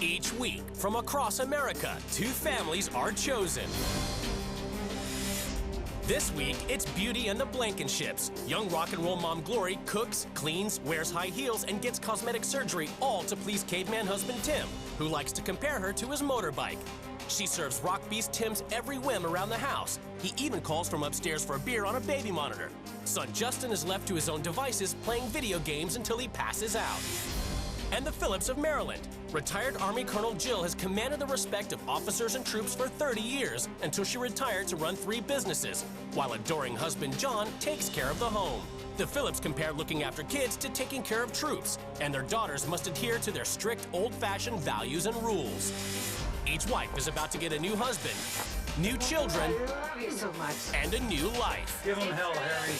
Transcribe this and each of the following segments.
Each week, from across America, 2 families are chosen. This week, it's Beauty and the Blankenships. Young rock and roll mom Glory cooks, cleans, wears high heels, and gets cosmetic surgery, all to please caveman husband Tim, who likes to compare her to his motorbike. She serves rock beast Tim's every whim around the house. He even calls from upstairs for a beer on a baby monitor. Son Justin is left to his own devices, playing video games until he passes out. And the Phillips of Maryland. Retired Army Colonel Jill has commanded the respect of officers and troops for 30 years until she retired to run 3 businesses, while adoring husband John takes care of the home. The Phillips compare looking after kids to taking care of troops, and their daughters must adhere to their strict old-fashioned values and rules. Each wife is about to get a new husband, new children, I love you so much. and a new life. Give him hell, Harry.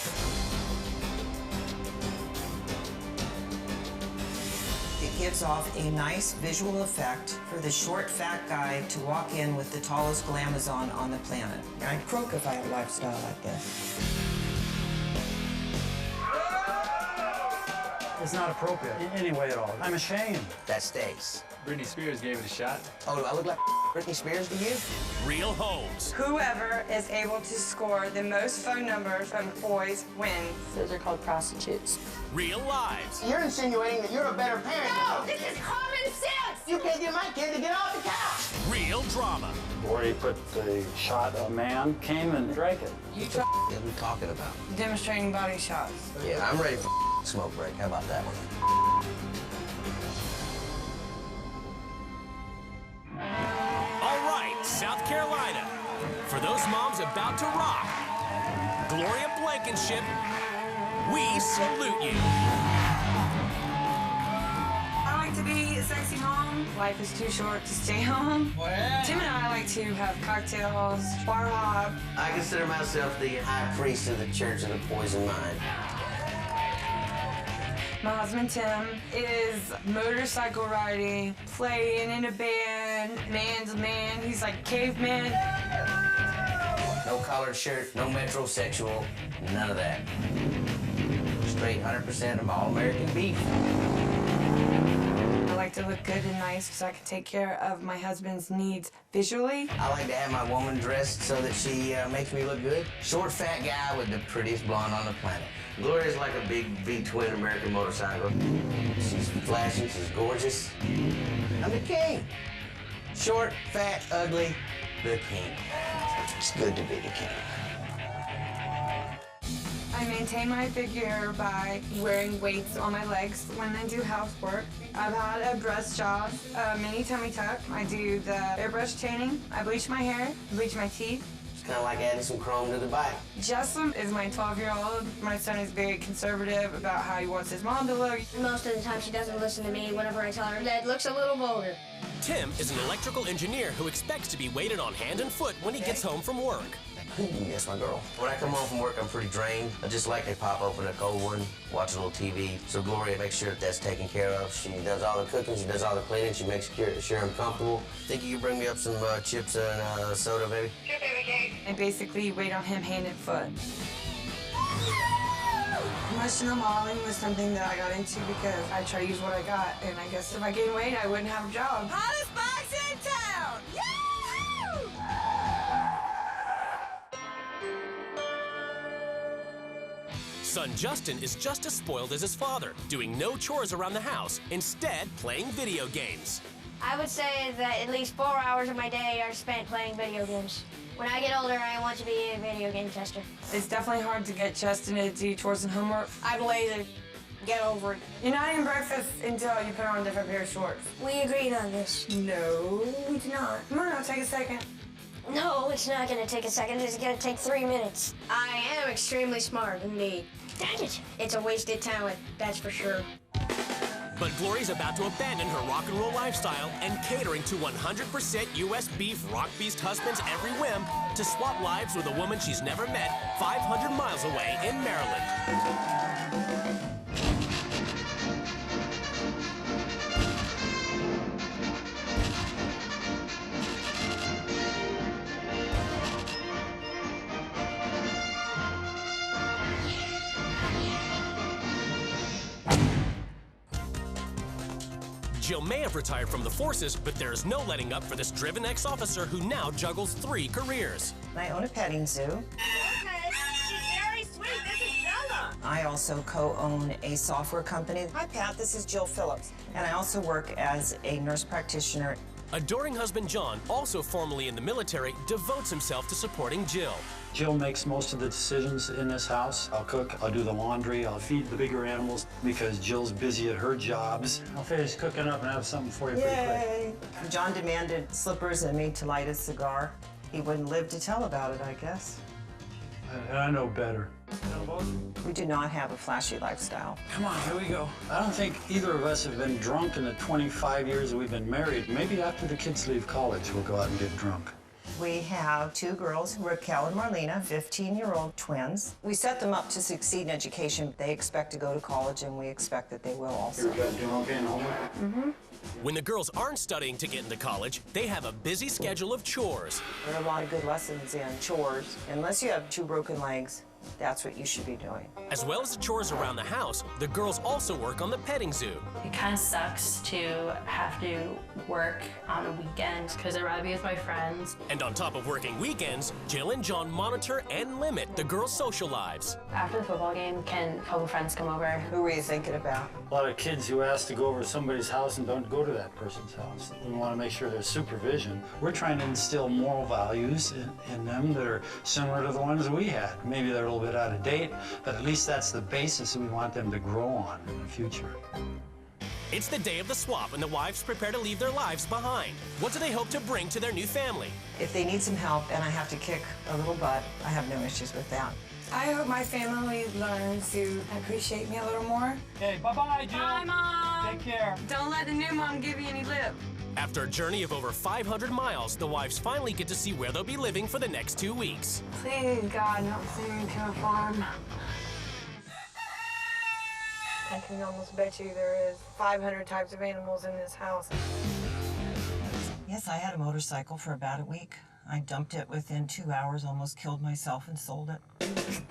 It gives off a nice visual effect for the short, fat guy to walk in with the tallest glamazon on the planet. I'd croak if I had a lifestyle like this. It's not appropriate in any way at all. I'm ashamed. That stays. Britney Spears gave it a shot. Oh, do I look like Britney Spears to you? Real homes. Whoever is able to score the most phone numbers from boys wins. Those are called prostitutes. Real lives. You're insinuating that you're a better parent. No, this is common sense. You can't get my kid to get off the couch. Real drama. Where he put the shot, a man came and drank it. What the are we talking about? Demonstrating body shots. Yeah, I'm ready for smoke break. How about that one? All right, South Carolina. For those moms about to rock, Gloria Blankenship, we salute you. I like to be a sexy mom. Life is too short to stay home. Tim and I like to have cocktails, bar hop. I consider myself the high priest of the Church of the Poison Mind. My husband Tim is motorcycle riding, playing in a band, man's a man. He's like caveman. No collared shirt, no metrosexual, none of that. Straight 100% of all-American beef. I like to look good and nice so I can take care of my husband's needs visually. I like to have my woman dressed so that she makes me look good. Short, fat guy with the prettiest blonde on the planet. Gloria's like a big V-twin American motorcycle. She's flashy, she's gorgeous. I'm the king. Short, fat, ugly, the king. It's good to be the king. I maintain my figure by wearing weights on my legs when I do housework. I've had a breast job, a mini tummy tuck. I do the airbrush tanning. I bleach my hair, bleach my teeth. It's kind of like adding some chrome to the bike. Jessamine is my 12-year-old. My son is very conservative about how he wants his mom to look. Most of the time, she doesn't listen to me whenever I tell her that looks a little vulgar. Tim is an electrical engineer who expects to be waited on hand and foot when he gets home from work. Yes, my girl. When I come home from work, I'm pretty drained. I just like to pop open a cold one, watch a little TV. So Gloria makes sure that that's taken care of. She does all the cooking, she does all the cleaning, she makes sure I'm comfortable. Think you can bring me up some chips and soda, baby? Sure, baby. I basically wait on him hand and foot. Emotional modeling was something that I got into because I try to use what I got, and I guess if I gained weight, I wouldn't have a job. Hottest box in town! Yahoo! Son Justin is just as spoiled as his father, doing no chores around the house, instead playing video games. I would say that at least 4 hours of my day are spent playing video games. When I get older, I want to be a video game tester. It's definitely hard to get Justin to do chores and homework. I'm lazy. Get over it. You're not eating breakfast until you put on a different pair of shorts. We agreed on this. No, we did not. Come on, now, take a second. No, it's not gonna take a second. It's gonna take 3 minutes. I am extremely smart indeed. Dang it. It's a wasted talent, that's for sure. But Glory's about to abandon her rock and roll lifestyle and catering to 100% U.S. beef rock beast husband's every whim to swap lives with a woman she's never met 500 miles away in Maryland. Jill may have retired from the forces, but there's no letting up for this driven ex-officer who now juggles 3 careers. I own a petting zoo. Okay, she's very sweet. This is Bella. I also co-own a software company. Hi, Pat. This is Jill Phillips. And I also work as a nurse practitioner. Adoring husband John, also formerly in the military, devotes himself to supporting Jill. Jill makes most of the decisions in this house. I'll cook, I'll do the laundry, I'll feed the bigger animals because Jill's busy at her jobs. I'll finish cooking up and have something for you pretty quick. John demanded slippers and me to light a cigar. He wouldn't live to tell about it, I guess. And I know better. We do not have a flashy lifestyle. Come on, here we go. I don't think either of us have been drunk in the 25 years that we've been married. Maybe after the kids leave college, we'll go out and get drunk. We have 2 girls, Raquel and Marlena, 15-year-old twins. We set them up to succeed in education. They expect to go to college, and we expect that they will also. You guys doing okay in homework? Mm-hmm. When the girls aren't studying to get into college, they have a busy schedule of chores. There are a lot of good lessons in chores. Unless you have 2 broken legs, that's what you should be doing. As well as the chores around the house, the girls also work on the petting zoo. It kind of sucks to have to work on a weekend because I'd rather be with my friends. And on top of working weekends, Jill and John monitor and limit the girls' social lives. After the football game, can a couple friends come over? Who were you thinking about? A lot of kids who ask to go over to somebody's house and don't go to that person's house. We want to make sure there's supervision. We're trying to instill moral values in them that are similar to the ones we had. Maybe they're a little bit out of date, but at least that's the basis we want them to grow on in the future. It's the day of the swap, and the wives prepare to leave their lives behind. What do they hope to bring to their new family? If they need some help and I have to kick a little butt, I have no issues with that. I hope my family learns to appreciate me a little more. Okay, bye-bye, Jill. Bye, Mom. Take care. Don't let the new mom give you any lip. After a journey of over 500 miles, the wives finally get to see where they'll be living for the next 2 weeks. Please, God, don't send me to a farm. I can almost bet you there is 500 types of animals in this house. Yes, I had a motorcycle for about a week. I dumped it within 2 hours, almost killed myself, and sold it.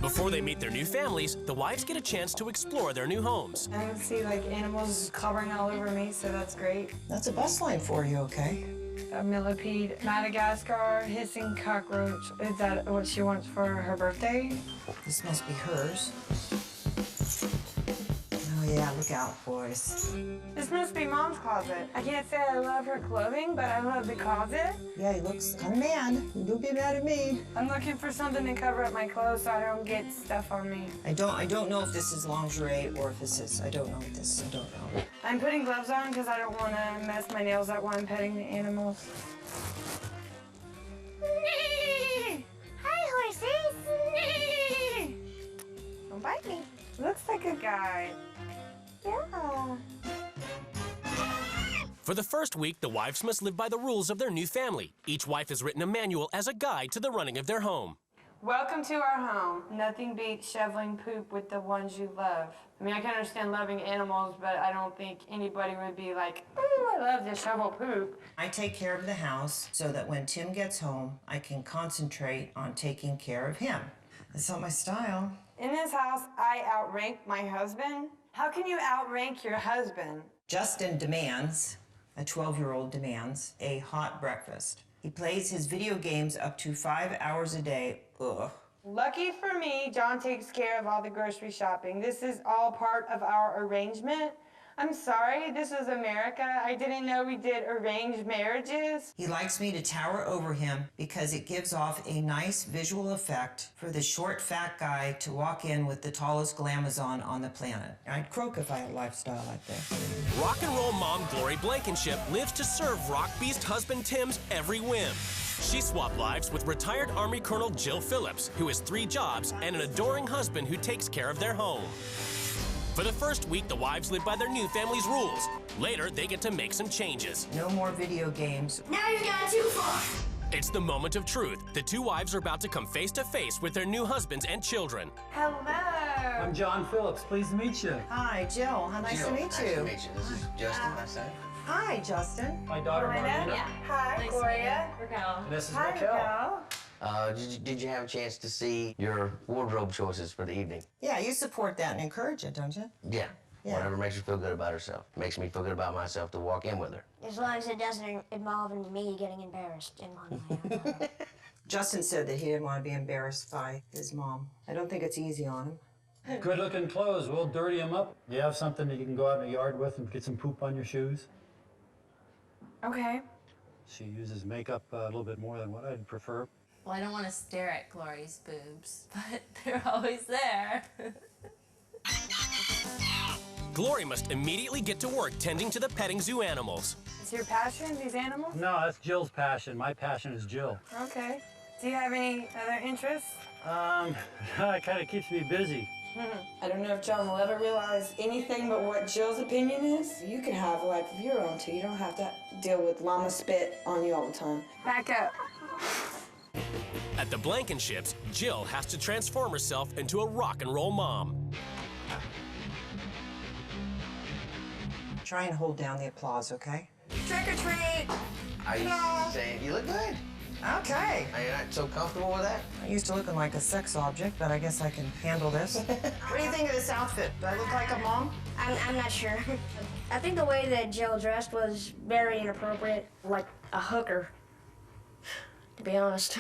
Before they meet their new families, the wives get a chance to explore their new homes. I can see like animals clobbering all over me, so that's great. That's a bus line for you, okay? A millipede, Madagascar, hissing cockroach. Is that what she wants for her birthday? This must be hers. Oh yeah, look out, boys. This must be Mom's closet. I can't say I love her clothing, but I love the closet. Yeah, he looks kind of mad. Don't be mad at me. I'm looking for something to cover up my clothes so I don't get stuff on me. I don't know if this is lingerie or if this is. I don't know what this is. I don't know. I'm putting gloves on because I don't want to mess my nails up while I'm petting the animals. Hi, horses. Don't bite me. Looks like a guy. Yeah. For the first week, the wives must live by the rules of their new family. Each wife has written a manual as a guide to the running of their home. Welcome to our home. Nothing beats shoveling poop with the ones you love. I mean, I can understand loving animals, but I don't think anybody would be like, ooh, I love to shovel poop. I take care of the house so that when Tim gets home, I can concentrate on taking care of him. That's not my style. In this house, I outrank my husband. How can you outrank your husband? Justin demands, a 12-year-old demands, a hot breakfast. He plays his video games up to 5 hours a day. Ugh. Lucky for me, John takes care of all the grocery shopping. This is all part of our arrangement. I'm sorry, this is America. I didn't know we did arranged marriages. He likes me to tower over him because it gives off a nice visual effect for the short, fat guy to walk in with the tallest glamazon on the planet. I'd croak if I had a lifestyle like this. Rock and roll mom Glory Blankenship lives to serve rock beast husband Tim's every whim. She swapped lives with retired Army Colonel Jill Phillips, who has 3 jobs and an adoring husband who takes care of their home. For the first week, the wives live by their new family's rules. Later, they get to make some changes. No more video games. Now you've gone too far. It's the moment of truth. The 2 wives are about to come face to face with their new husbands and children. Hello. I'm John Phillips. Pleased to meet you. Hi, Jill. How nice to meet you. Nice to meet you. This is Justin, my son. Hi, Justin. My daughter, Marlena. Yeah. Hi, Nice Gloria. Raquel. And this is Hi, Raquel. Raquel. Did you have a chance to see your wardrobe choices for the evening? Yeah, you support that and encourage it, don't you? Yeah. Yeah. Whatever makes her feel good about herself. Makes me feel good about myself to walk in with her. As long as it doesn't involve me getting embarrassed in one way or another. Justin said that he didn't want to be embarrassed by his mom. I don't think it's easy on him. Good looking clothes, we'll dirty them up. You have something that you can go out in the yard with and get some poop on your shoes? Okay. She uses makeup a little bit more than what I'd prefer. Well, I don't want to stare at Glory's boobs, but they're always there. Glory must immediately get to work tending to the petting zoo animals. Is your passion these animals? No, that's Jill's passion. My passion is Jill. Okay. Do you have any other interests? It kind of keeps me busy. I don't know if John will ever realize anything but what Jill's opinion is. You can have a life of your own, too. You don't have to deal with llama spit on you all the time. Back up. At the Blankenships, Jill has to transform herself into a rock and roll mom. Try and hold down the applause, okay? Trick or treat. Are you saying you look good? Okay. Are you not so comfortable with that? I used to looking like a sex object, but I guess I can handle this. What do you think of this outfit? Do I look like a mom? I'm not sure. I think the way that Jill dressed was very inappropriate, like a hooker, to be honest.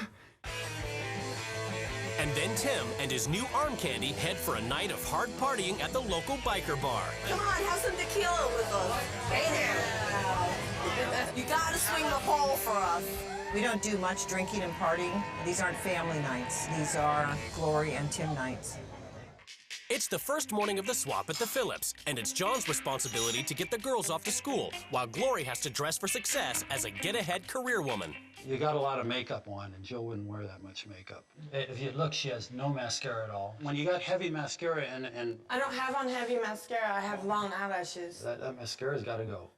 And then Tim and his new arm candy head for a night of hard partying at the local biker bar. Come on, have some tequila with us. Hey there. You gotta swing the pole for us. We don't do much drinking and partying. These aren't family nights. These are Glory and Tim nights. It's the first morning of the swap at the Phillips, and it's John's responsibility to get the girls off to school, while Glory has to dress for success as a get-ahead career woman. You got a lot of makeup on, and Jill wouldn't wear that much makeup. If you look, she has no mascara at all. When you got heavy mascara and I don't have on heavy mascara. I have long eyelashes. that mascara's got to go.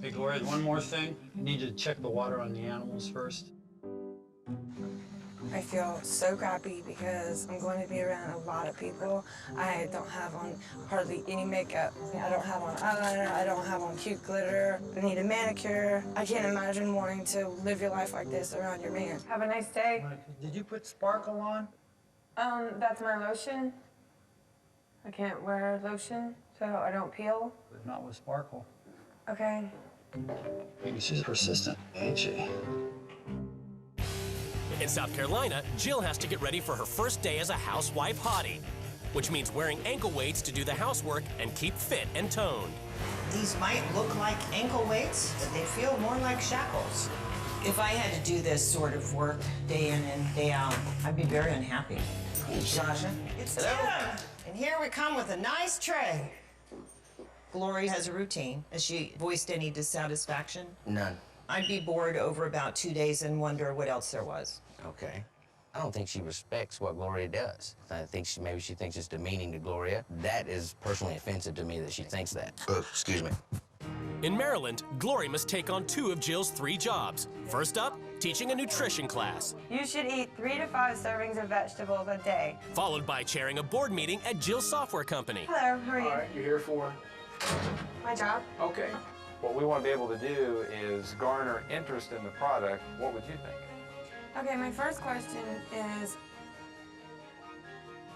Hey, Gloria, one more thing. You need to check the water on the animals first. I feel so crappy because I'm going to be around a lot of people. I don't have on hardly any makeup. I don't have on eyeliner. I don't have on cute glitter. I need a manicure. I can't imagine wanting to live your life like this around your man. Have a nice day. Did you put sparkle on? That's my lotion. I can't wear lotion, so I don't peel. But not with sparkle. Okay. Maybe she's persistent, ain't she? In South Carolina, Jill has to get ready for her first day as a housewife hottie, which means wearing ankle weights to do the housework and keep fit and toned. These might look like ankle weights, but they feel more like shackles. If I had to do this sort of work day in and day out, I'd be very unhappy. Hey, Sasha. It's Hello. Tim, and here we come with a nice tray. Glory has a routine. Has she voiced any dissatisfaction? None. I'd be bored over about 2 days and wonder what else there was. Okay. I don't think she respects what Gloria does. I think maybe she thinks it's demeaning to Gloria. That is personally offensive to me that she thinks that. Excuse me. In Maryland, Glory must take on 2 of Jill's 3 jobs. First up, teaching a nutrition class. You should eat 3 to 5 servings of vegetables a day. Followed by chairing a board meeting at Jill's software company. Hello, how are you? All right, you're here for? My job? Okay. What we want to be able to do is garner interest in the product. What would you think? Okay, my first question is,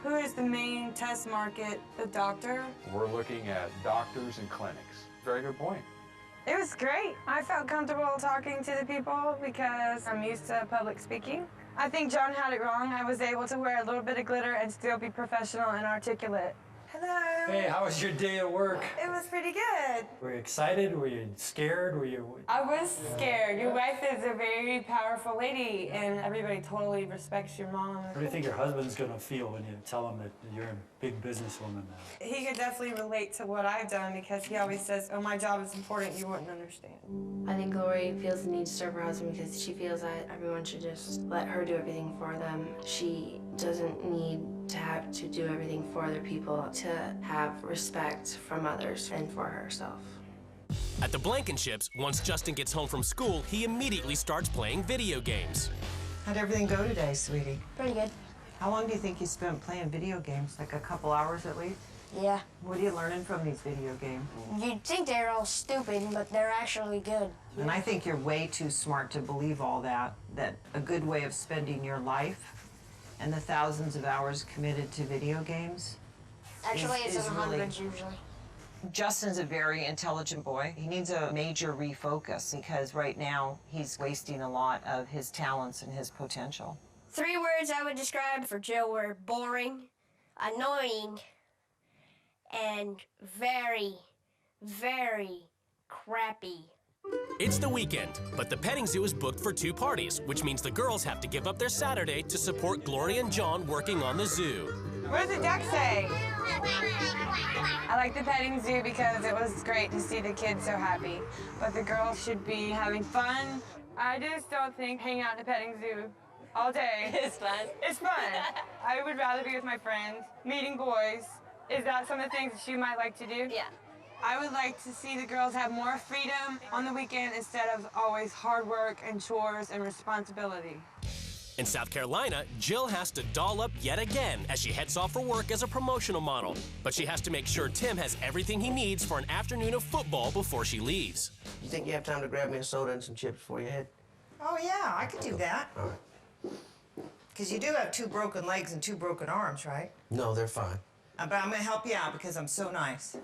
who is the main test market, the doctor? We're looking at doctors and clinics. Very good point. It was great. I felt comfortable talking to the people because I'm used to public speaking. I think John had it wrong. I was able to wear a little bit of glitter and still be professional and articulate. Hello. Hey, how was your day at work? It was pretty good. Were you excited? Were you scared? Were you... I was scared. Your wife is a very powerful lady, and everybody totally respects your mom. What do you think your husband's gonna feel when you tell him that you're a big businesswoman now? He could definitely relate to what I've done because he always says, oh, my job is important, you wouldn't understand. I think Glory feels the need to serve her husband because she feels that everyone should just let her do everything for them. She doesn't need to have to do everything for other people, to have respect from others and for herself. At the Blankenships, once Justin gets home from school, he immediately starts playing video games. How'd everything go today, sweetie? Pretty good. How long do you think you spent playing video games? Like a couple hours at least? Yeah. What are you learning from these video games? You'd think they're all stupid, but they're actually good. And I think you're way too smart to believe all that a good way of spending your life and the thousands of hours committed to video games Actually, it's is in the really... hundreds usually. Justin's a very intelligent boy. He needs a major refocus because right now he's wasting a lot of his talents and his potential. 3 words I would describe for Jill were boring, annoying, and very, very crappy. It's the weekend, but the petting zoo is booked for 2 parties, which means the girls have to give up their Saturday to support Glory and John working on the zoo. What does the duck say? I like the petting zoo because it was great to see the kids so happy, but the girls should be having fun. I just don't think hanging out in the petting zoo all day It's fun. It's fun. I would rather be with my friends, meeting boys. Is that some of the things that you might like to do? Yeah. I would like to see the girls have more freedom on the weekend instead of always hard work and chores and responsibility. In South Carolina, Jill has to doll up yet again as she heads off for work as a promotional model. But she has to make sure Tim has everything he needs for an afternoon of football before she leaves. You think you have time to grab me a soda and some chips before you head? Oh, yeah, I could do that. All right. Because you do have 2 broken legs and 2 broken arms, right? No, they're fine. But I'm gonna help you out because I'm so nice.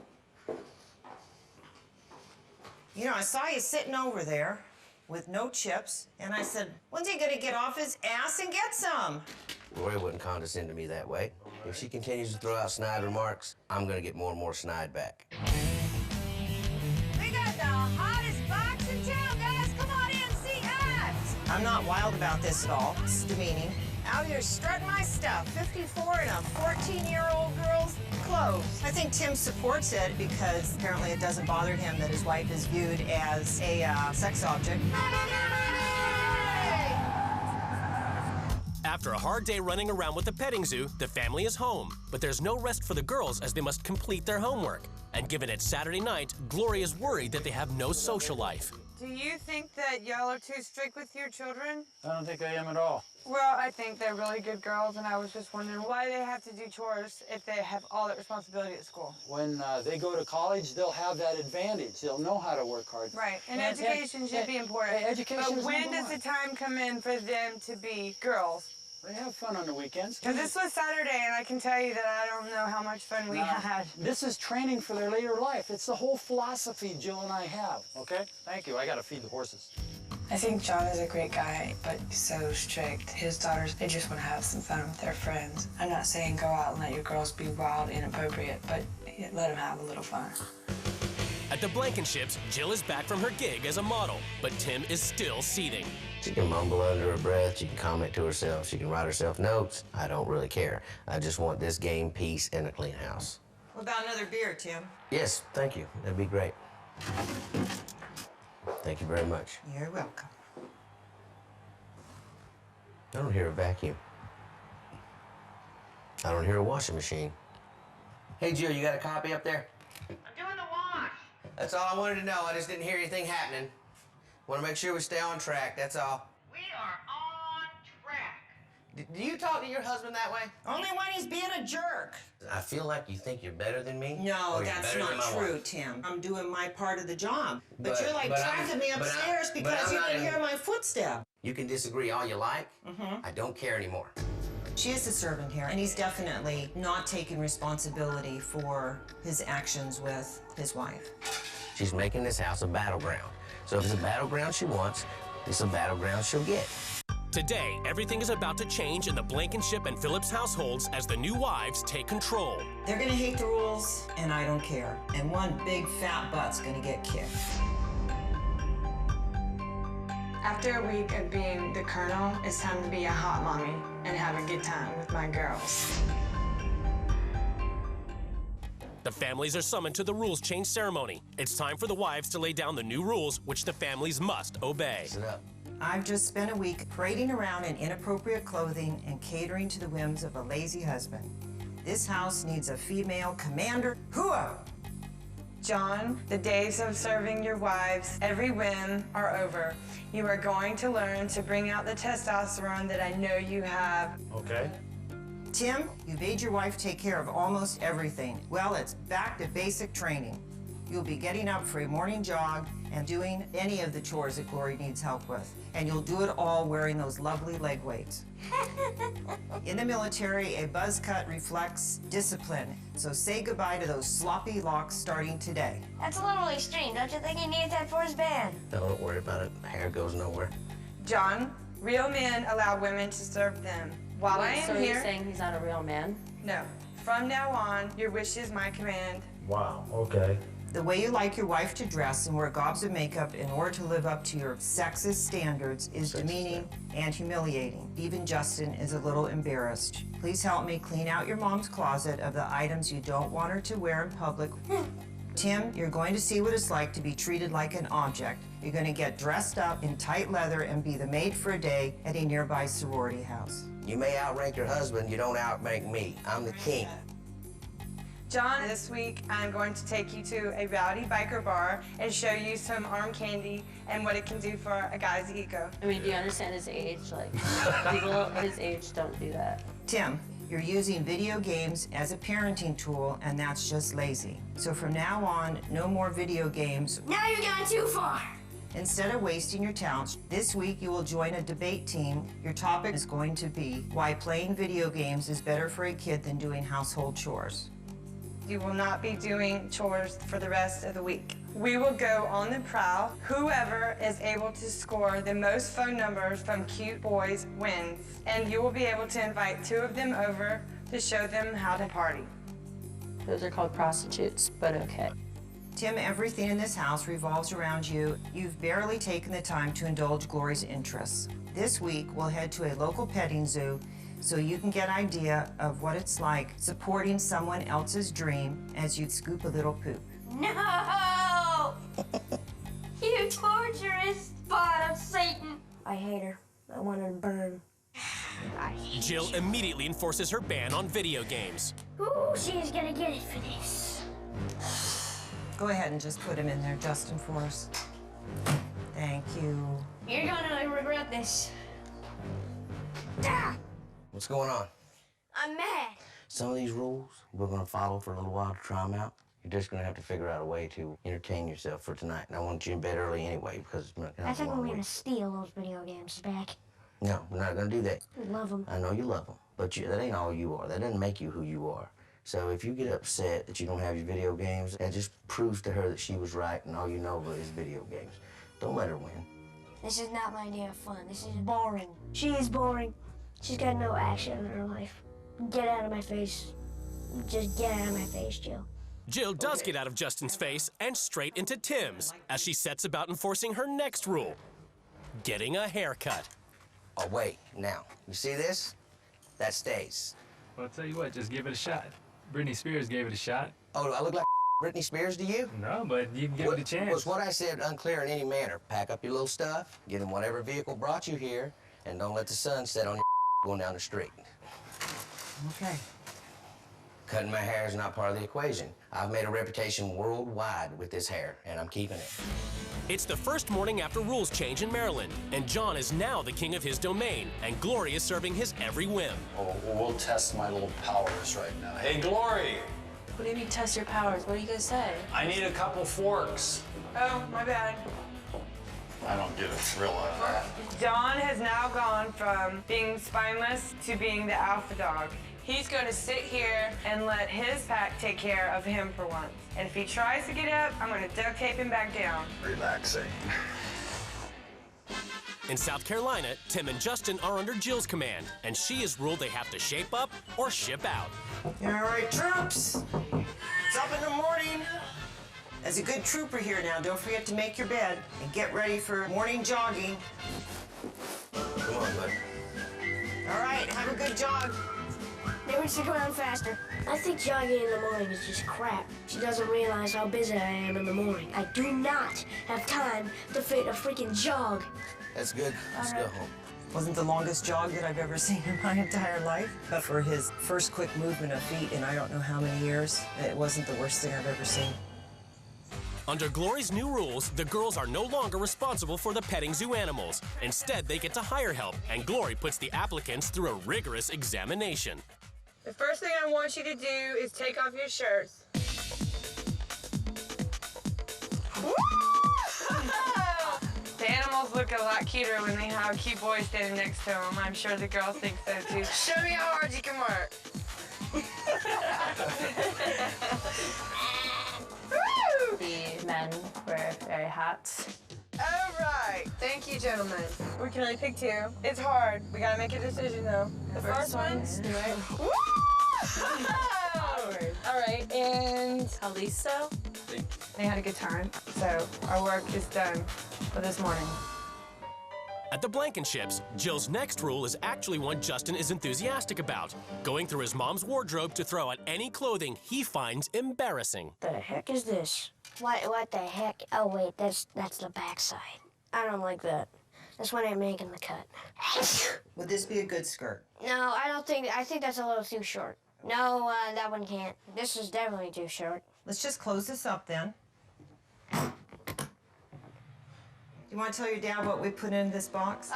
You know, I saw you sitting over there with no chips, and I said, when's he gonna get off his ass and get some? Rory wouldn't condescend to me that way. If she continues to throw out snide remarks, I'm gonna get more and more snide back. We got the hottest box in town, guys. Come on in, see us. I'm not wild about this at all. It's demeaning. Out here strutting my stuff, 54 in a 14-year-old girl's clothes. I think Tim supports it because apparently it doesn't bother him that his wife is viewed as a sex object. After a hard day running around with the petting zoo, the family is home. But there's no rest for the girls as they must complete their homework. And given it's Saturday night, Glory is worried that they have no social life. Do you think that y'all are too strict with your children? I don't think I am at all. Well, I think they're really good girls, and I was just wondering why they have to do chores if they have all that responsibility at school. When they go to college, they'll have that advantage. They'll know how to work hard. Right, and education should be important. Education But is when number does one. the time come in for them to be girls? They have fun on the weekends. Because this was Saturday, and I can tell you that I don't know how much fun we had. This is training for their later life. It's the whole philosophy Jill and I have, okay? Thank you. I gotta feed the horses. I think John is a great guy, but he's so strict. His daughters, they just want to have some fun with their friends. I'm not saying go out and let your girls be wild and inappropriate, but let them have a little fun. At the Blankenships, Jill is back from her gig as a model, but Tim is still seething. She can mumble under her breath, she can comment to herself, she can write herself notes. I don't really care. I just want this game, peace, and a clean house. What about another beer, Tim? Yes, thank you. That'd be great. Thank you very much. You're welcome. I don't hear a vacuum. I don't hear a washing machine. Hey, Jill, you got a copy up there? I'm doing the wash. That's all I wanted to know. I just didn't hear anything happening. Want to make sure we stay on track, that's all. We are on track. Do you talk to your husband that way? Only when he's being a jerk. I feel like you think you're better than me. No, or you're that's better than not my true, wife. Tim. I'm doing my part of the job. But you're like but tracking me but upstairs but because I'm you not didn't in- hear my footstep. You can disagree all you like. I don't care anymore. She is a servant here, and he's definitely not taking responsibility for his actions with his wife. She's making this house a battleground. So if it's a battleground she wants, it's a battleground she'll get. Today, everything is about to change in the Blankenship and Phillips households as the new wives take control. They're gonna hate the rules, and I don't care. And one big fat butt's gonna get kicked. After a week of being the colonel, it's time to be a hot mommy and have a good time with my girls. The families are summoned to the rules change ceremony. It's time for the wives to lay down the new rules, which the families must obey. Sit up. I've just spent a week parading around in inappropriate clothing and catering to the whims of a lazy husband. This house needs a female commander. Hooah! John, the days of serving your wives every whim are over. You are going to learn to bring out the testosterone that I know you have. Okay. Tim, you made your wife take care of almost everything. Well, it's back to basic training. You'll be getting up for a morning jog and doing any of the chores that Glory needs help with. And you'll do it all wearing those lovely leg weights. In the military, a buzz cut reflects discipline. So say goodbye to those sloppy locks starting today. That's a little extreme. Don't you think he needs that for his band? Don't worry about it. Hair goes nowhere. John, real men allow women to serve them. While I am so here... you're saying he's not a real man? No. From now on, your wish is my command. Wow, okay. The way you like your wife to dress and wear gobs of makeup in order to live up to your sexist standards is demeaning and humiliating. Even Justin is a little embarrassed. Please help me clean out your mom's closet of the items you don't want her to wear in public. Tim, you're going to see what it's like to be treated like an object. You're going to get dressed up in tight leather and be the maid for a day at a nearby sorority house. You may outrank your husband, you don't outrank me. I'm the king. John, this week I'm going to take you to a rowdy biker bar and show you some arm candy and what it can do for a guy's ego. I mean, do you understand his age? Like, people his age don't do that. Tim, you're using video games as a parenting tool, and that's just lazy. So from now on, no more video games. Now you're going too far. Instead of wasting your talents, this week you will join a debate team. Your topic is going to be why playing video games is better for a kid than doing household chores. You will not be doing chores for the rest of the week. We will go on the prowl. Whoever is able to score the most phone numbers from cute boys wins. And you will be able to invite 2 of them over to show them how to party. Those are called prostitutes, but okay. Tim, everything in this house revolves around you. You've barely taken the time to indulge Glory's interests. This week, we'll head to a local petting zoo so you can get an idea of what it's like supporting someone else's dream as you'd scoop a little poop. No! You torturous spawn of Satan. I hate her. I want her to burn. Jill immediately enforces her ban on video games. Ooh, she's gonna get it for this. Go ahead and just put him in there, Justin, for us. Thank you. You're gonna regret this. Ah! What's going on? I'm mad. Some of these rules we're gonna follow for a little while to try them out. You're just gonna have to figure out a way to entertain yourself for tonight. And I want you in bed early anyway because it's I think we're gonna steal those video games back. No, we're not gonna do that. I love them. I know you love them, but that ain't all you are. That doesn't make you who you are. So if you get upset that you don't have your video games, that just proves to her that she was right and all you know is video games. Don't let her win. This is not my idea of fun. This is boring. She is boring. She's got no action in her life. Get out of my face. Just get out of my face, Jill. Jill does get out of Justin's face and straight into Tim's as she sets about enforcing her next rule, getting a haircut. Oh, wait, now, you see this? That stays. Well, I'll tell you what, just give it a shot. Britney Spears gave it a shot. Oh, do I look like Britney Spears to you? No, but you can give it a chance. Was what I said unclear in any manner? Pack up your little stuff, get in whatever vehicle brought you here, and don't let the sun set on your going down the street. Okay. Cutting my hair is not part of the equation. I've made a reputation worldwide with this hair, and I'm keeping it. It's the first morning after rules change in Maryland, and John is now the king of his domain, and Glory is serving his every whim. Oh, we'll test my little powers right now. Hey, Glory! What do you mean test your powers? What do you guys say? I need a couple forks. Oh, my bad. I don't get a thrill out of that. John has now gone from being spineless to being the alpha dog. He's going to sit here and let his pack take care of him for once. And if he tries to get up, I'm going to duct tape him back down. Relaxing. In South Carolina, Tim and Justin are under Jill's command, and she is ruled they have to shape up or ship out. All right, troops. It's up in the morning. As a good trooper here now, don't forget to make your bed and get ready for morning jogging. Come on, bud. All right, have a good jog. Maybe stick around faster. I think jogging in the morning is just crap. She doesn't realize how busy I am in the morning. I do not have time to fit a freaking jog. That's good. Let's go home. Wasn't the longest jog that I've ever seen in my entire life. But for his first quick movement of feet in I don't know how many years, it wasn't the worst thing I've ever seen. Under Glory's new rules, the girls are no longer responsible for the petting zoo animals. Instead, they get to hire help, and Glory puts the applicants through a rigorous examination. The first thing I want you to do is take off your shirts. The animals look a lot cuter when they have cute boys standing next to them. I'm sure the girls think so too. Show me how hard you can work. The men were very hot. All right. Thank you, gentlemen. We can only pick 2. It's hard. We gotta make a decision, though. The first one's Woo! All right, and Aliso. they had a good time, so our work is done for this morning. At the Blankenships, Jill's next rule is actually one Justin is enthusiastic about, going through his mom's wardrobe to throw out any clothing he finds embarrassing. The heck is this? What the heck? Oh wait, that's the backside. I don't like that. That's when I'm making the cut. Would this be a good skirt? No, I think that's a little too short. No, that one can't. This is definitely too short. Let's just close this up then. You want to tell your dad what we put in this box?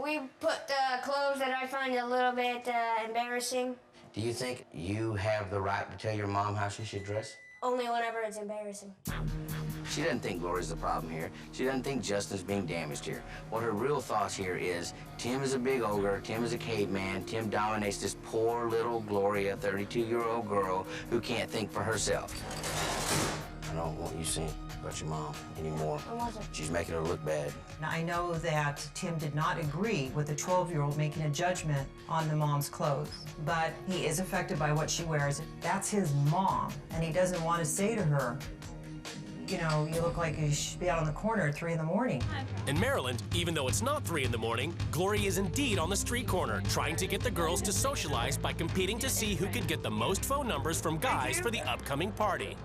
We put clothes that I find a little bit embarrassing. Do you think you have the right to tell your mom how she should dress? Only whenever it's embarrassing. She doesn't think Glory's the problem here. She doesn't think Justin's being damaged here. What her real thoughts here is Tim is a big ogre, Tim is a caveman, Tim dominates this poor little Gloria, 32-year-old girl who can't think for herself. I don't want you saying about your mom anymore. I wasn't. She's making her look bad. Now, I know that Tim did not agree with the 12-year-old making a judgment on the mom's clothes, but he is affected by what she wears. That's his mom, and he doesn't want to say to her, you know, you look like you should be out on the corner at 3 in the morning. In Maryland, even though it's not 3 in the morning, Glory is indeed on the street corner, trying to get the girls to socialize by competing to see who could get the most phone numbers from guys for the upcoming party.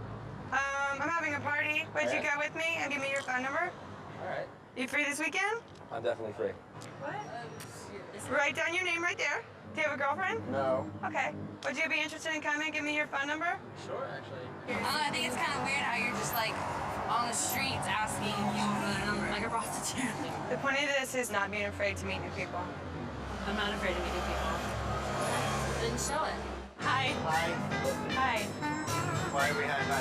I'm having a party. Would you go with me and give me your phone number? All right. You free this weekend? I'm definitely free. What? Write down your name right there. Do you have a girlfriend? No. Okay. Would you be interested in coming and give me your phone number? Sure, actually. I think it's kind of weird how you're just like on the streets asking people for their number, like a prostitute. The point of this is not being afraid to meet new people. I'm not afraid to meet new people. Then show it. Hi. Hi. Hi. Why are we hiding?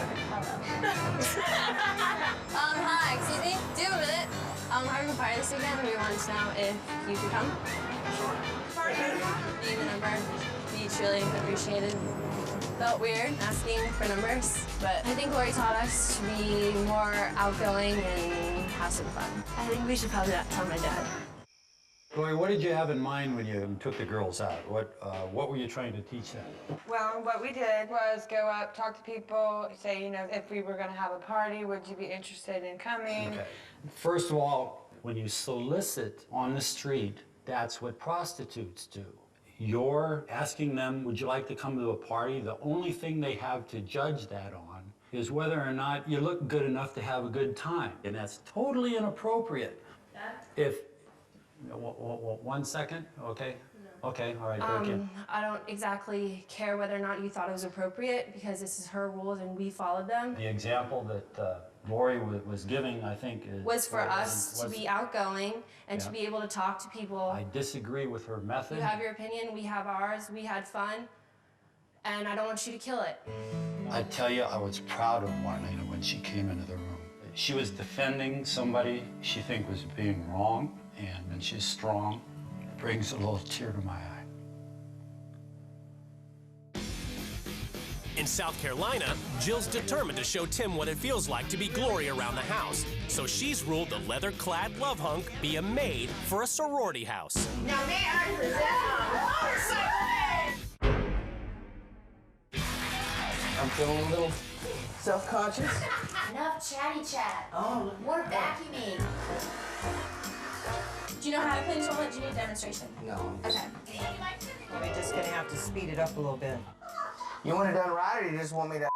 Hi, excuse me. Do you have a minute? I'm having a party this weekend. We wanted to know if you could come. Sure. Need the number. Be truly appreciated. Felt weird asking for numbers, but I think Lori taught us to be more outgoing and have some fun. I think we should probably tell my dad. Glory, what did you have in mind when you took the girls out? What were you trying to teach them? Well, what we did was go up, talk to people, say, you know, if we were going to have a party, would you be interested in coming? Okay. First of all, when you solicit on the street, that's what prostitutes do. You're asking them, would you like to come to a party? The only thing they have to judge that on is whether or not you look good enough to have a good time. And that's totally inappropriate. If 1 second, okay? No. Okay, all right, break in. I don't exactly care whether or not you thought it was appropriate because this is her rules and we followed them. The example that Lori was giving, I think, was for us to be outgoing and to be able to talk to people. I disagree with her method. You have your opinion, we have ours, we had fun, and I don't want you to kill it. I tell you, I was proud of Marlena when she came into the room. She was defending somebody she think was being wrong, and she's strong. It brings a little tear to my eye. In South Carolina, Jill's determined to show Tim what it feels like to be Glory around the house. So she's ruled the leather-clad love hunk be a maid for a sorority house. Now may I present a motorcycle maid? I'm feeling a little self-conscious. Enough chatty chat. Oh, More vacuuming. Do you know how to play instrument? Do you need a demonstration? no. Okay. We're just gonna have to speed it up a little bit. You want it done right, or you just want me to?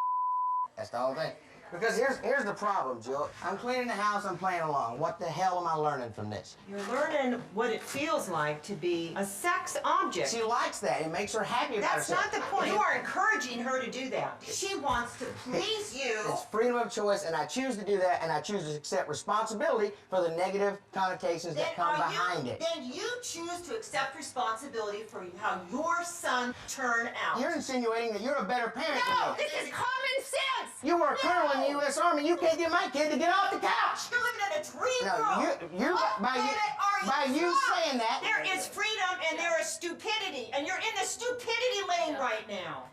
That's the whole thing. Because here's the problem, Jill. I'm cleaning the house, I'm playing along. What the hell am I learning from this? You're learning what it feels like to be a sex object. She likes that. It makes her happy about That's herself. not the point. You are encouraging her to do that. She wants to please you. It's freedom of choice, and I choose to do that, and I choose to accept responsibility for the negative connotations that come behind it. Then you choose to accept responsibility for how your son turned out. You're insinuating that you're a better parent than me. No, this is common sense. You were a colonel in in the U.S. Army. You can't get my kid to get off the couch. You're living in a dream No, world. by you saying that. There is freedom and there is stupidity, and you're in the stupidity lane right now.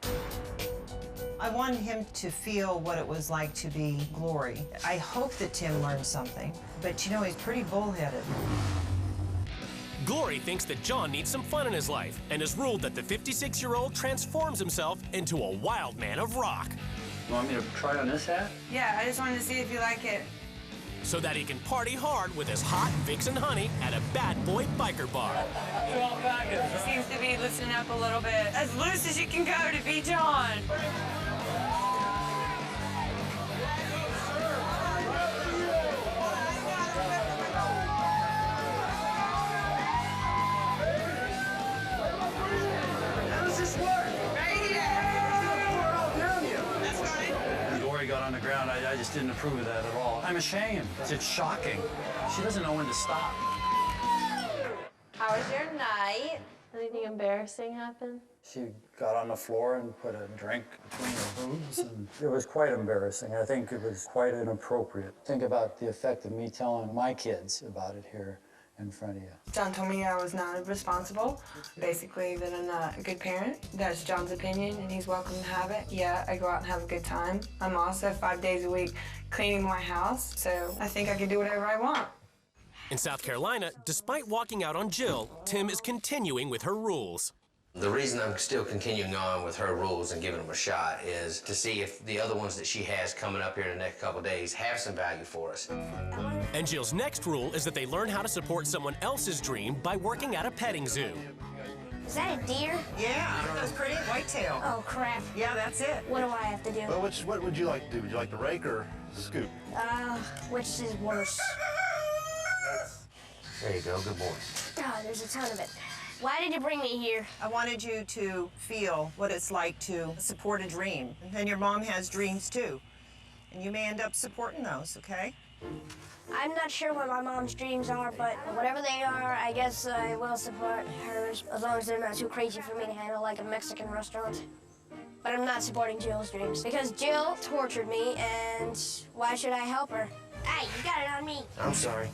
I wanted him to feel what it was like to be Glory. I hope that Tim learned something, but you know, he's pretty bullheaded. Glory thinks that John needs some fun in his life and has ruled that the 56-year-old transforms himself into a wild man of rock. You want me to try on this hat? Yeah, I just wanted to see if you like it. So that he can party hard with his hot Vixen honey at a bad boy biker bar. He seems to be loosening up a little bit. As loose as you can go to be John. On the ground, I just didn't approve of that at all. I'm ashamed. It's shocking. She doesn't know when to stop. How was your night? Anything embarrassing happen? She got on the floor and put a drink between her boobs, and it was quite embarrassing. I think it was quite inappropriate. Think about the effect of me telling my kids about it here in front of you. John told me I was not responsible, basically that I'm not a good parent. That's John's opinion, and he's welcome to have it. Yeah, I go out and have a good time. I'm also 5 days a week cleaning my house, so I think I can do whatever I want. In South Carolina, despite walking out on Jill, Tim is continuing with her rules. The reason I'm still continuing on with her rules and giving them a shot is to see if the other ones that she has coming up here in the next couple of days have some value for us. And Jill's next rule is that they learn how to support someone else's dream by working at a petting zoo. Is that a deer? Yeah, that's pretty. Whitetail. Oh, crap. Yeah, that's it. What do I have to do? Well, what would you like to do? Would you like to rake or scoop? Which is worse? There you go, good boy. Oh, there's a ton of it. Why did you bring me here? I wanted you to feel what it's like to support a dream. And your mom has dreams too. And you may end up supporting those, okay? I'm not sure what my mom's dreams are, but whatever they are, I guess I will support hers, as long as they're not too crazy for me to handle, like a Mexican restaurant. But I'm not supporting Jill's dreams, because Jill tortured me, and why should I help her? Hey, you got it on me. I'm sorry.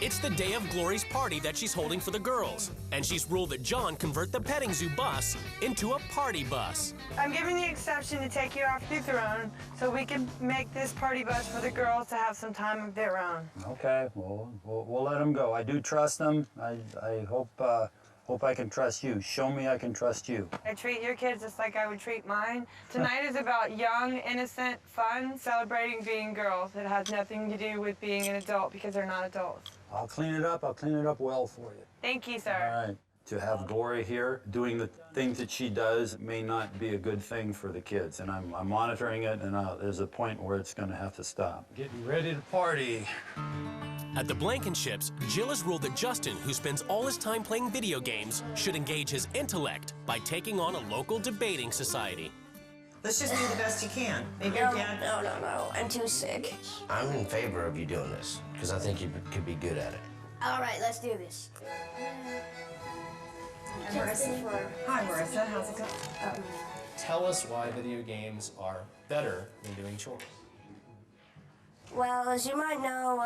It's the day of Glory's party that she's holding for the girls, and she's ruled that John convert the petting zoo bus into a party bus. I'm giving the exception to take you off your throne so we can make this party bus for the girls to have some time of their own. Okay, well, we'll let them go. I do trust them. I hope I can trust you. Show me I can trust you. I treat your kids just like I would treat mine. Tonight is about young, innocent fun, celebrating being girls. It has nothing to do with being an adult because they're not adults. I'll clean it up. I'll clean it up well for you. Thank you, sir. All right. To have Glory here doing the things that she does may not be a good thing for the kids, and I'm monitoring it, and there's a point where it's going to have to stop. Getting ready to party. At the Blankenships, Jill has ruled that Justin, who spends all his time playing video games, should engage his intellect by taking on a local debating society. Let's just do the best you can. Maybe No, your dad... no. I'm too sick. I'm in favor of you doing this, because I think you could be good at it. All right, let's do this. Hi, Marissa. How's it going? Tell us why video games are better than doing chores. Well, as you might know,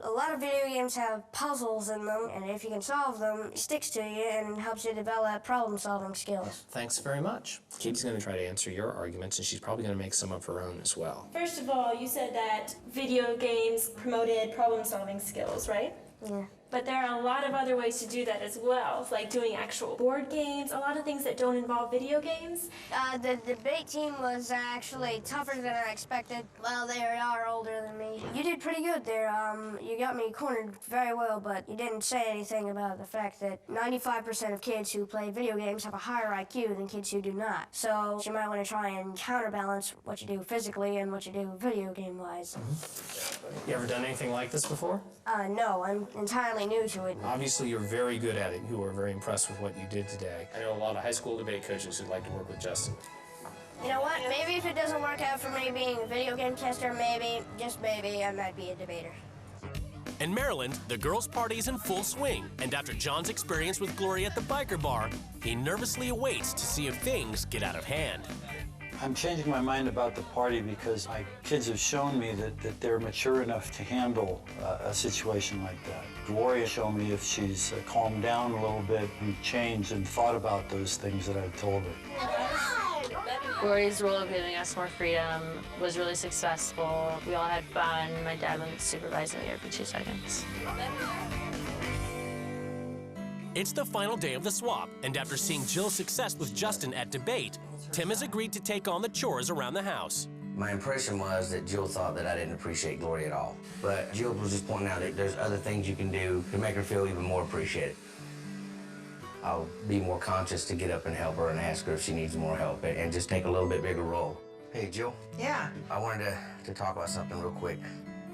a lot of video games have puzzles in them, and if you can solve them, it sticks to you and helps you develop problem-solving skills. Thanks very much. Katie's going to try to answer your arguments, and she's probably going to make some of her own as well. First of all, you said that video games promoted problem-solving skills, right? Yeah. But there are a lot of other ways to do that as well, like doing actual board games, a lot of things that don't involve video games. The debate team was actually tougher than I expected. Well, they are older than me. You did pretty good there. You got me cornered very well, but you didn't say anything about the fact that 95% of kids who play video games have a higher IQ than kids who do not. So you might want to try and counterbalance what you do physically and what you do video game-wise. You ever done anything like this before? No, I'm entirely new to it. Obviously, you're very good at it. You were very impressed with what you did today. I know a lot of high school debate coaches who'd like to work with Justin. You know what? Maybe if it doesn't work out for me being a video game tester, maybe, just maybe, I might be a debater. In Maryland, the girls' party is in full swing, and after John's experience with Glory at the biker bar, he nervously awaits to see if things get out of hand. I'm changing my mind about the party because my kids have shown me that they're mature enough to handle a situation like that. Gloria showed me if she's calmed down a little bit and changed and thought about those things that I've told her. Gloria's role of giving us more freedom was really successful. We all had fun. My dad wouldn't supervise me every 2 seconds. It's the final day of the swap, and after seeing Jill's success with Justin at debate, Tim has agreed to take on the chores around the house. My impression was that Jill thought that I didn't appreciate Gloria at all. But Jill was just pointing out that there's other things you can do to make her feel even more appreciated. I'll be more conscious to get up and help her and ask her if she needs more help and just take a little bit bigger role. Hey, Jill. Yeah. I wanted to talk about something real quick.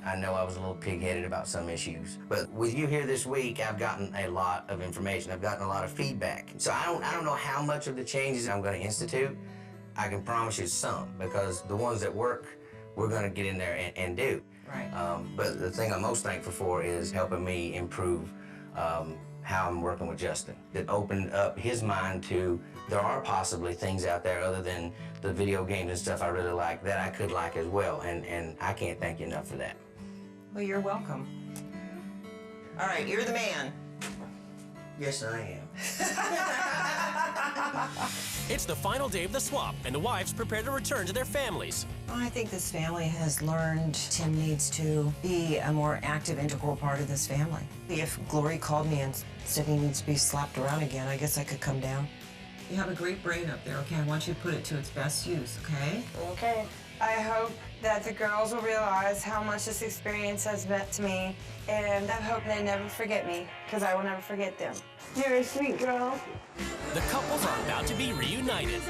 I know I was a little pig-headed about some issues, but with you here this week, I've gotten a lot of information. I've gotten a lot of feedback. So I don't know how much of the changes I'm going to institute. I can promise you some, because the ones that work, we're going to get in there and do. Right. But the thing I'm most thankful for is helping me improve how I'm working with Justin. That opened up his mind to, there are possibly things out there other than the video games and stuff I really like that I could like as well, and I can't thank you enough for that. Well, you're welcome. All right, you're the man. Yes, I am. It's the final day of the swap, and the wives prepare to return to their families. Well, I think this family has learned Tim needs to be a more active, integral part of this family. If Glory called me and said he needs to be slapped around again, I guess I could come down. You have a great brain up there, okay? I want you to put it to its best use, okay? Okay. I hope that the girls will realize how much this experience has meant to me, and I hope they never forget me, because I will never forget them. You're a sweet girl. The couples are about to be reunited.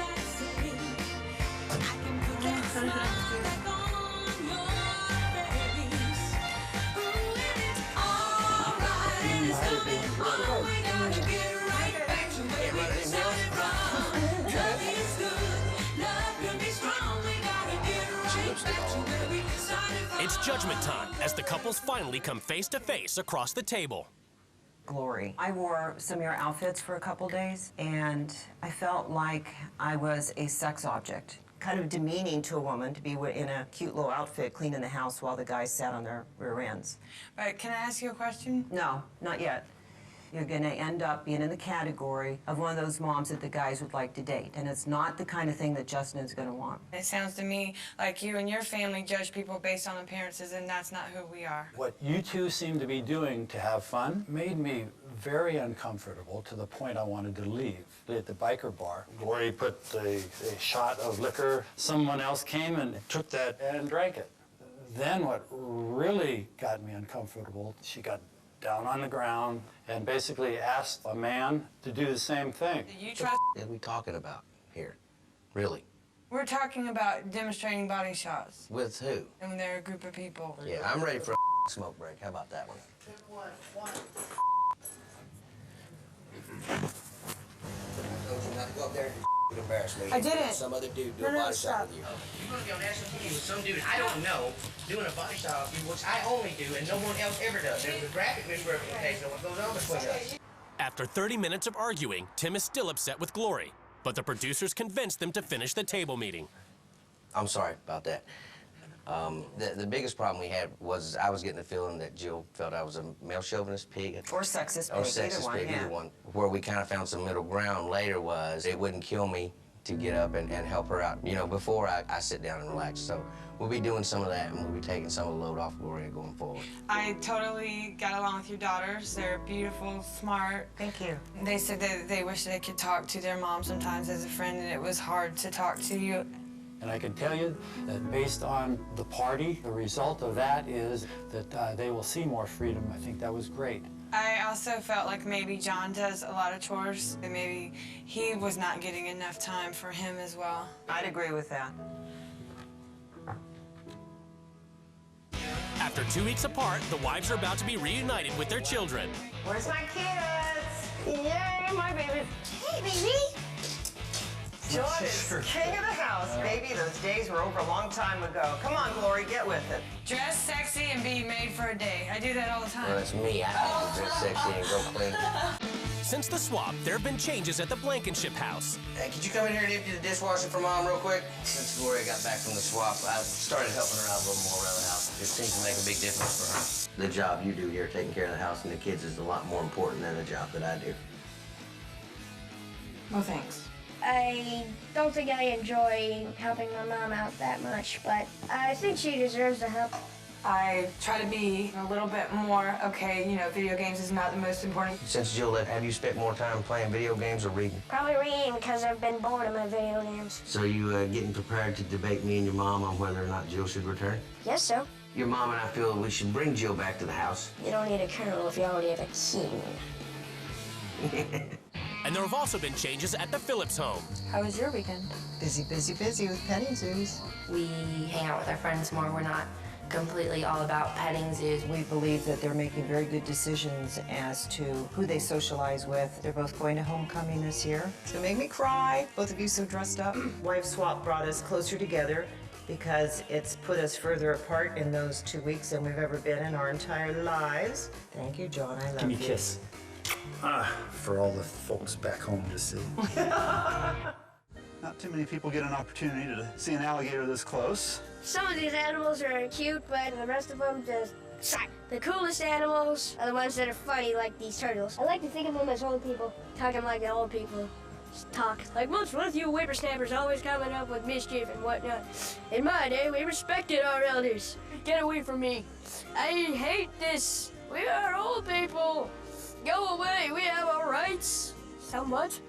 It's judgment time as the couples finally come face to face across the table. Glory. I wore some of your outfits for a couple days, and I felt like I was a sex object. Kind of demeaning to a woman to be in a cute little outfit cleaning the house while the guys sat on their rear ends. All right, can I ask you a question? No, not yet. You're gonna end up being in the category of one of those moms that the guys would like to date, and it's not the kind of thing that Justin is gonna want. It sounds to me like you and your family judge people based on appearances, and that's not who we are. What you two seem to be doing to have fun made me very uncomfortable to the point I wanted to leave. At the biker bar, Glory put a shot of liquor. Someone else came and took that and drank it. Then what really got me uncomfortable, she got down on the ground and basically asked a man to do the same thing. Do you trust? What are we talking about here? Really? We're talking about demonstrating body shots. With who? And when they're a group of people. Yeah, I'm ready for a smoke break. How about that one? Not to go up there and embarrass me. I didn't. Some other dude do a body shot with you. You're gonna be on national TV with some dude I don't know doing a body shot with you, which I only do and no one else ever does. There's a graphic misrepresentation of what goes on between us. After 30 minutes of arguing, Tim is still upset with Glory, but the producers convinced them to finish the table meeting. I'm sorry about that. The biggest problem we had was I was getting the feeling that Jill felt I was a male chauvinist pig. Or sexist pig, Or sexist pig, either one. Where we kind of found some middle ground later was it wouldn't kill me to get up and help her out, you know, before I sit down and relax. So we'll be doing some of that, and we'll be taking some of the load off Gloria going forward. I totally got along with your daughters. They're beautiful, smart. Thank you. They said that they wish they could talk to their mom sometimes as a friend, and it was hard to talk to you. And I can tell you that based on the party, the result of that is that they will see more freedom. I think that was great. I also felt like maybe John does a lot of chores, and maybe he was not getting enough time for him as well. I'd agree with that. After 2 weeks apart, the wives are about to be reunited with their children. Where's my kids? Yay, my baby. Hey, baby. John is king of the house, baby. Those days were over a long time ago. Come on, Glory, get with it. Dress sexy and be made for a day. I do that all the time. Well, that's me. I have to dress sexy and go clean. Since the swap, there have been changes at the Blankenship house. Hey, could you come in here and empty the dishwasher for Mom real quick? Since Gloria got back from the swap, I started helping her out a little more around the house. It seems to make a big difference for her. The job you do here, taking care of the house and the kids, is a lot more important than the job that I do. Well, thanks. I don't think I enjoy helping my mom out that much, but I think she deserves the help. I try to be a little bit more, okay, you know, video games is not the most important. Since Jill left, have you spent more time playing video games or reading? Probably reading because I've been bored of my video games. So you getting prepared to debate me and your mom on whether or not Jill should return? Yes, sir. Your mom and I feel we should bring Jill back to the house. You don't need a colonel if you already have a king. And there have also been changes at the Phillips home. How was your weekend? Busy, busy, busy with petting zoos. We hang out with our friends more. We're not completely all about petting zoos. We believe that they're making very good decisions as to who they socialize with. They're both going to homecoming this year. It's gonna make me cry. Both of you so dressed up. Wife swap brought us closer together because it's put us further apart in those 2 weeks than we've ever been in our entire lives. Thank you, John. I love Give me you. a kiss. For all the folks back home to see. Not too many people get an opportunity to see an alligator this close. Some of these animals are cute, but the rest of them just suck. The coolest animals are the ones that are funny, like these turtles. I like to think of them as old people, talking like the old people talk. Like, what's with you whippersnappers always coming up with mischief and whatnot? In my day, we respected our elders. Get away from me. I hate this. We are old people. Go away. We have our rights. So much.